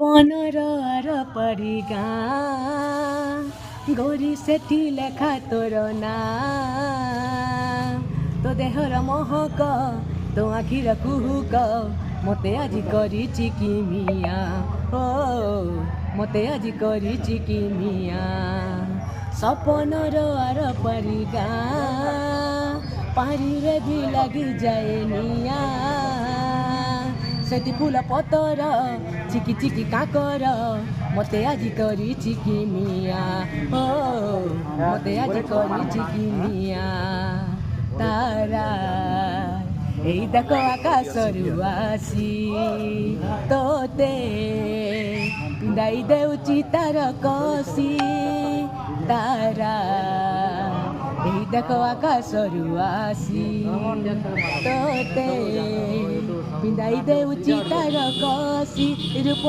ପନର ପରି ଗାଁ ଗୋରି ସେଠି ଲେଖା ତୋର ନାଁ ତୋ ଦେହର ମହକ ତୋ ଆଖିର କୁହୁକ ମୋତେ ଆଜି କରିଛି କିମିଆ ଓ ମୋତେ ଆଜି କରିଛି କିମିଆ ସପନର ଆର ପରି ଗାଁ ପାରିରେ ବି ଲାଗିଯାଏ ନିଆଁ ସେଠି ଫୁଲ ପତର ଚିକି ଚିକି କାକର ମୋତେ ଆଜି କରିଛି କିମିଆ ଓ ମୋତେ ଆଜି କରିଛି କିମିଆ ତାରା ଏଇ ଦେଖ ଆକାଶରୁ ଆସି ତୋତେ ପିନ୍ଧାଇ ଦେଉଛି ତାର କଷି ତାରା ଏଇ ଦେଖ ଆକାଶରୁ ଆସି ତୋତେ ପିନ୍ଧାଇ ଦେଉଛି ତାର କଷି ରୂପ